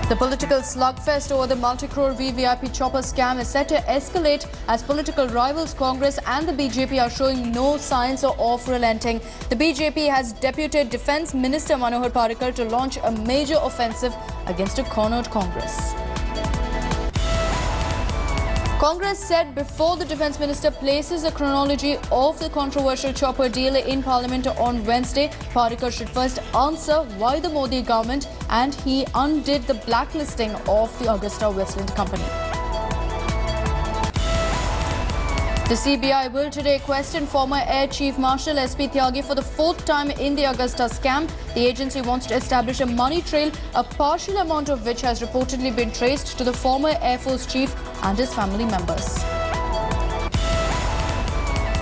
The political slugfest over the multi-crore VVIP chopper scam is set to escalate as political rivals Congress and the BJP are showing no signs of relenting. The BJP has deputed Defence Minister Manohar Parrikar to launch a major offensive against a cornered Congress. Congress said before the Defence Minister places a chronology of the controversial chopper deal in Parliament on Wednesday, Parrikar should first answer why the Modi government and he undid the blacklisting of the Augusta Westland Company. The CBI will today question former Air Chief Marshal SP Tyagi for the fourth time in the Augusta scam. The agency wants to establish a money trail, a partial amount of which has reportedly been traced to the former Air Force chief and his family members.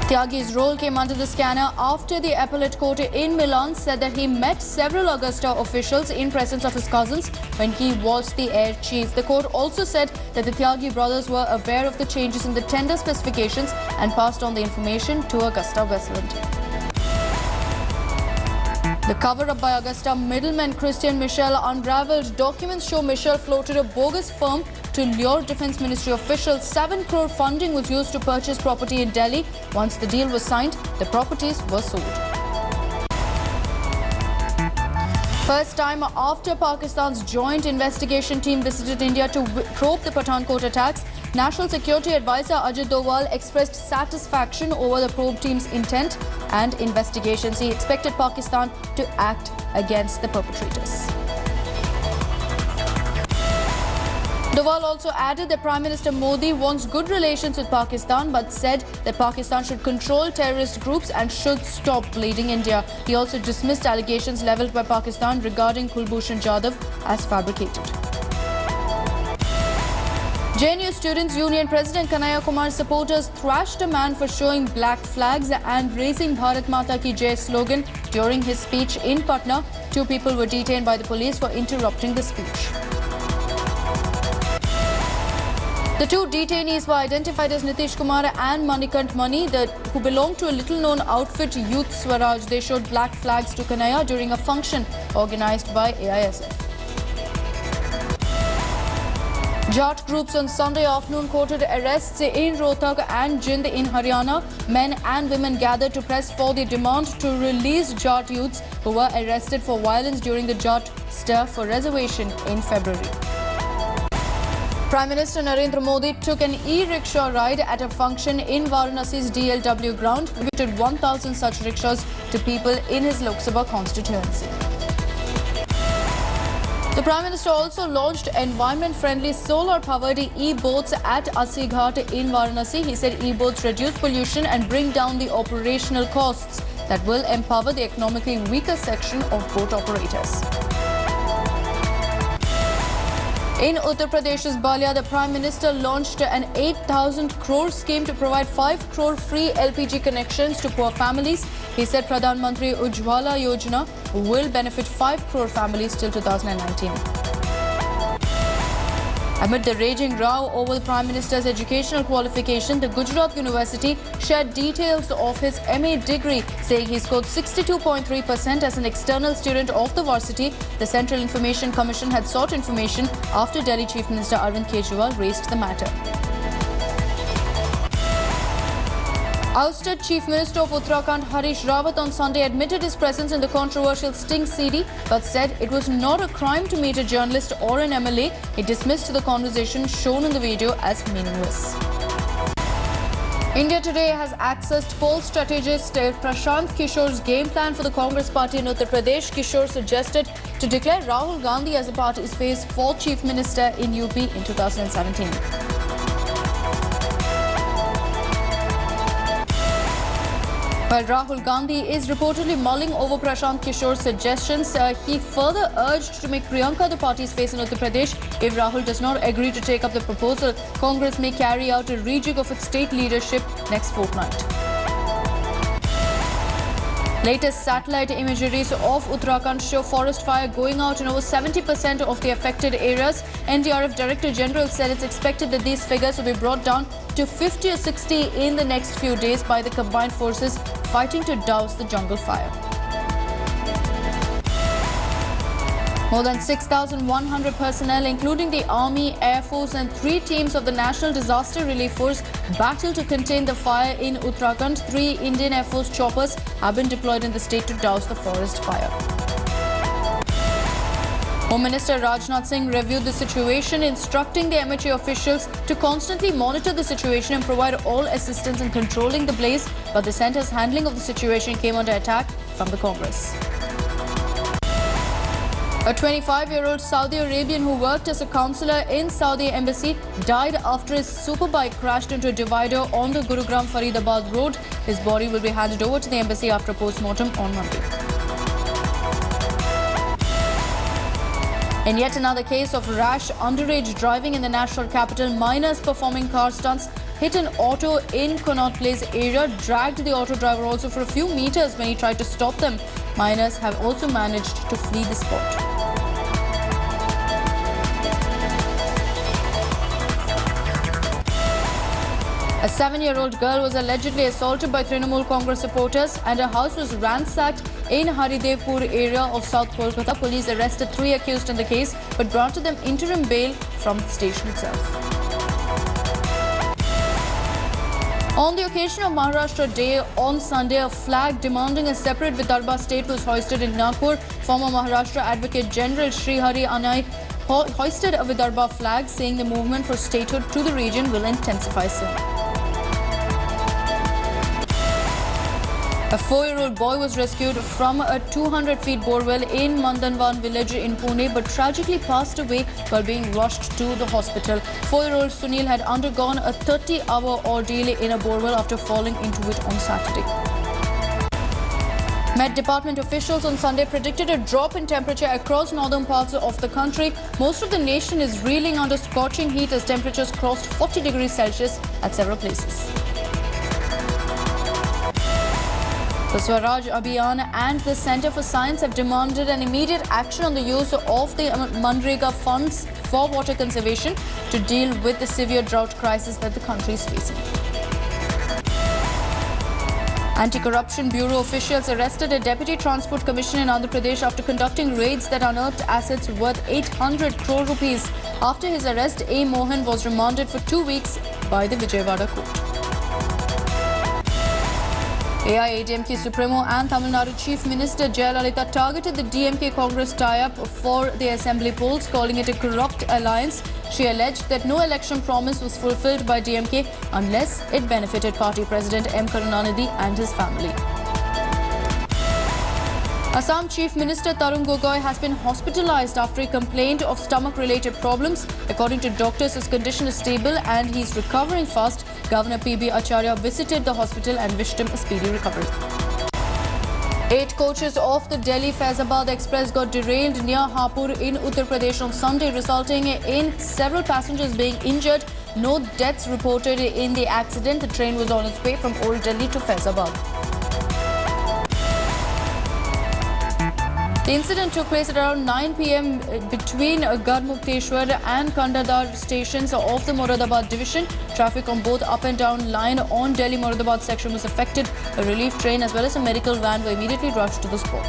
Tyagi's role came under the scanner after the appellate court in Milan said that he met several Augusta officials in presence of his cousins when he was the air chief. The court also said that the Tyagi brothers were aware of the changes in the tender specifications and passed on the information to Augusta Westland. The cover-up by Augusta middleman Christian Michel unravelled. Documents show Michel floated a bogus firm to lure Defence Ministry officials. 7 crore funding was used to purchase property in Delhi. Once the deal was signed, the properties were sold. First time after Pakistan's joint investigation team visited India to probe the Pathankot attacks, National Security Advisor Ajit Doval expressed satisfaction over the probe team's intent and investigations. He expected Pakistan to act against the perpetrators. Doval also added that Prime Minister Modi wants good relations with Pakistan but said that Pakistan should control terrorist groups and should stop bleeding India. He also dismissed allegations levelled by Pakistan regarding Kulbhushan Jadhav as fabricated. JNU Students' Union President Kanhaiya Kumar's supporters thrashed a man for showing black flags and raising Bharat Mata Ki Jai slogan during his speech in Patna. 2 people were detained by the police for interrupting the speech. The 2 detainees were identified as Nitish Kumar and Manikant Mani, who belong to a little-known outfit, Youth Swaraj. They showed black flags to Kanhaiya during a function organised by AISF. Jat groups on Sunday afternoon quoted arrests in Rohtak and Jind in Haryana. Men and women gathered to press for the demand to release Jat youths who were arrested for violence during the Jat stir for reservation in February. Prime Minister Narendra Modi took an e-rickshaw ride at a function in Varanasi's DLW ground. He distributed 1,000 such rickshaws to people in his Lok Sabha constituency. The Prime Minister also launched environment-friendly solar-powered e-boats at Asi Ghat in Varanasi. He said e-boats reduce pollution and bring down the operational costs that will empower the economically weaker section of boat operators. In Uttar Pradesh's Balia, the Prime Minister launched an 8,000 crore scheme to provide 5 crore free LPG connections to poor families. He said Pradhan Mantri Ujjwala Yojana will benefit 5 crore families till 2019. Amid the raging row over the Prime Minister's educational qualification, the Gujarat University shared details of his MA degree, saying he scored 62.3% as an external student of the varsity. The Central Information Commission had sought information after Delhi Chief Minister Arvind Kejriwal raised the matter. Ousted Chief Minister of Uttarakhand Harish Rawat on Sunday admitted his presence in the controversial Sting CD but said it was not a crime to meet a journalist or an MLA. He dismissed the conversation shown in the video as meaningless. India Today has accessed poll strategist Prashant Kishore's game plan for the Congress party in Uttar Pradesh. Kishore suggested to declare Rahul Gandhi as the party's phase 4 chief minister in UP in 2017. While Rahul Gandhi is reportedly mulling over Prashant Kishore's suggestions, he further urged to make Priyanka the party's face in Uttar Pradesh. If Rahul does not agree to take up the proposal, Congress may carry out a rejig of its state leadership next fortnight. Latest satellite imageries of Uttarakhand show forest fire going out in over 70% of the affected areas. NDRF Director General said it's expected that these figures will be brought down to 50 or 60 in the next few days by the combined forces fighting to douse the jungle fire. More than 6,100 personnel, including the Army, Air Force and 3 teams of the National Disaster Relief Force, battled to contain the fire in Uttarakhand. 3 Indian Air Force choppers have been deployed in the state to douse the forest fire. Home Minister Rajnath Singh reviewed the situation, instructing the MHA officials to constantly monitor the situation and provide all assistance in controlling the blaze. But the centre's handling of the situation came under attack from the Congress. A 25-year-old Saudi Arabian who worked as a counselor in Saudi embassy died after his superbike crashed into a divider on the Gurugram Faridabad road. His body will be handed over to the embassy after a post-mortem on Monday. In yet another case of rash underage driving in the national capital, minors performing car stunts hit an auto in Connaught Place area, dragged the auto driver also for a few meters when he tried to stop them. Minors have also managed to flee the spot. A 7-year-old girl was allegedly assaulted by Trinamool Congress supporters and her house was ransacked in Haridevpur area of South Kolkata. Police arrested 3 accused in the case but granted them interim bail from the station itself. On the occasion of Maharashtra Day on Sunday, a flag demanding a separate Vidarbha state was hoisted in Nagpur. Former Maharashtra Advocate General Sri Hari Anai hoisted a Vidarbha flag, saying the movement for statehood to the region will intensify soon. A 4-year-old boy was rescued from a 200-feet borewell in Mandanwan village in Pune but tragically passed away while being rushed to the hospital. 4-year-old Sunil had undergone a 30-hour ordeal in a borewell after falling into it on Saturday. Met Department officials on Sunday predicted a drop in temperature across northern parts of the country. Most of the nation is reeling under scorching heat as temperatures crossed 40 degrees Celsius at several places. The Swaraj Abhiyan and the Centre for Science have demanded an immediate action on the use of the Manrega funds for water conservation to deal with the severe drought crisis that the country is facing. Anti-Corruption Bureau officials arrested a Deputy Transport Commissioner in Andhra Pradesh after conducting raids that unearthed assets worth 800 crore rupees. After his arrest, A. Mohan was remanded for 2 weeks by the Vijayawada court. AIADMK Supremo and Tamil Nadu Chief Minister Jayalalitha targeted the DMK Congress tie-up for the assembly polls, calling it a corrupt alliance. She alleged that no election promise was fulfilled by DMK unless it benefited party president M. Karunanidhi and his family. Assam Chief Minister Tarun Gogoi has been hospitalized after he complained of stomach-related problems. According to doctors, his condition is stable and he is recovering fast. Governor P.B. Acharya visited the hospital and wished him a speedy recovery. 8 coaches of the Delhi Faizabad Express got derailed near Hapur in Uttar Pradesh on Sunday, resulting in several passengers being injured. No deaths reported in the accident. The train was on its way from Old Delhi to Faizabad. The incident took place at around 9 p.m. between Garmukteshwar and Kandadar stations of the Moradabad division. Traffic on both up and down line on Delhi-Moradabad section was affected. A relief train as well as a medical van were immediately rushed to the spot.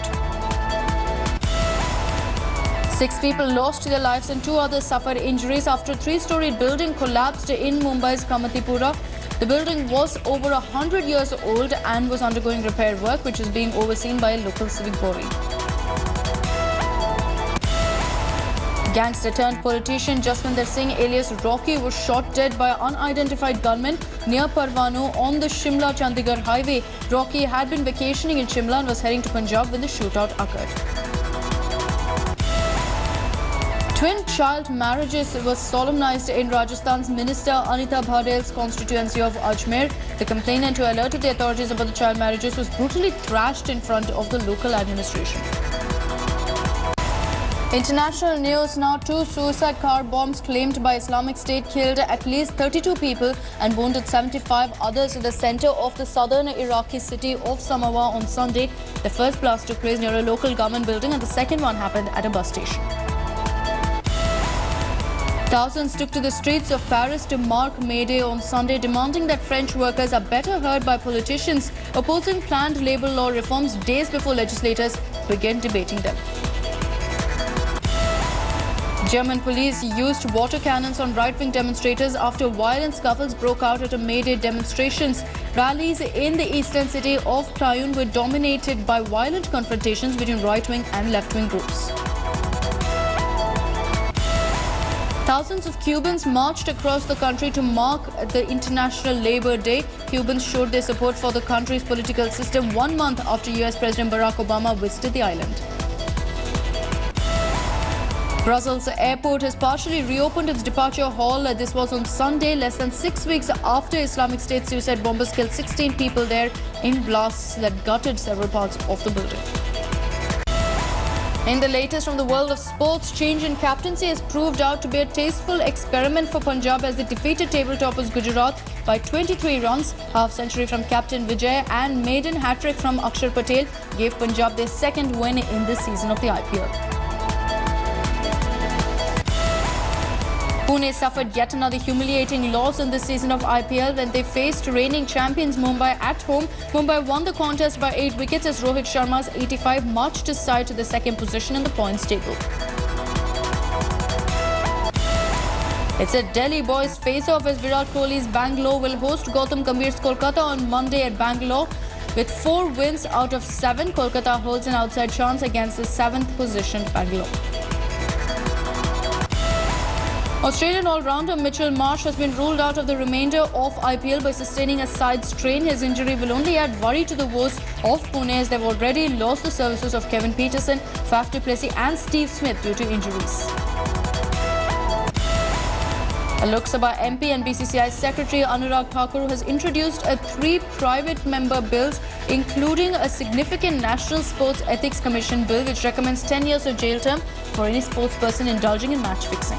6 people lost their lives and 2 others suffered injuries after a 3-storied building collapsed in Mumbai's Kamatipura. The building was over 100 years old and was undergoing repair work, which is being overseen by a local civic body. Gangster turned politician Jaswinder Singh alias Rocky was shot dead by unidentified gunmen near Parwano on the Shimla-Chandigarh highway. Rocky had been vacationing in Shimla and was heading to Punjab when the shootout occurred. Twin child marriages were solemnized in Rajasthan's Minister Anita Bhadel's constituency of Ajmer. The complainant who alerted the authorities about the child marriages was brutally thrashed in front of the local administration. International news now. 2 suicide car bombs claimed by Islamic State killed at least 32 people and wounded 75 others in the center of the southern Iraqi city of Samawa on Sunday. The first blast took place near a local government building and the second one happened at a bus station. Thousands took to the streets of Paris to mark May Day on Sunday, demanding that French workers are better heard by politicians, opposing planned labour law reforms days before legislators begin debating them. German police used water cannons on right-wing demonstrators after violent scuffles broke out at a May Day demonstrations. Rallies in the eastern city of Cologne were dominated by violent confrontations between right-wing and left-wing groups. Thousands of Cubans marched across the country to mark the International Labour Day. Cubans showed their support for the country's political system 1 month after US President Barack Obama visited the island. Brussels airport has partially reopened its departure hall. This was on Sunday, less than 6 weeks after Islamic State suicide bombers killed 16 people there in blasts that gutted several parts of the building. In the latest from the world of sports, change in captaincy has proved out to be a tasteful experiment for Punjab as they defeated table-toppers Gujarat by 23 runs. Half-century from captain Vijay and maiden hat-trick from Akshar Patel gave Punjab their second win in this season of the IPL. Pune suffered yet another humiliating loss in this season of IPL when they faced reigning champions Mumbai at home. Mumbai won the contest by 8 wickets as Rohit Sharma's 85 marched his side to the second position in the points table. It's a Delhi boys face-off as Virat Kohli's Bangalore will host Gautam Gambhir's Kolkata on Monday at Bangalore. With 4 wins out of 7, Kolkata holds an outside chance against the 7th position Bangalore. Australian all-rounder Mitchell Marsh has been ruled out of the remainder of IPL by sustaining a side strain. His injury will only add worry to the woes of Pune as they've already lost the services of Kevin Peterson, Faf du Plessis and Steve Smith due to injuries. A Lok Sabha MP and BCCI Secretary Anurag Thakur has introduced 3 private member bills, including a significant National Sports Ethics Commission bill which recommends 10 years of jail term for any sports person indulging in match fixing.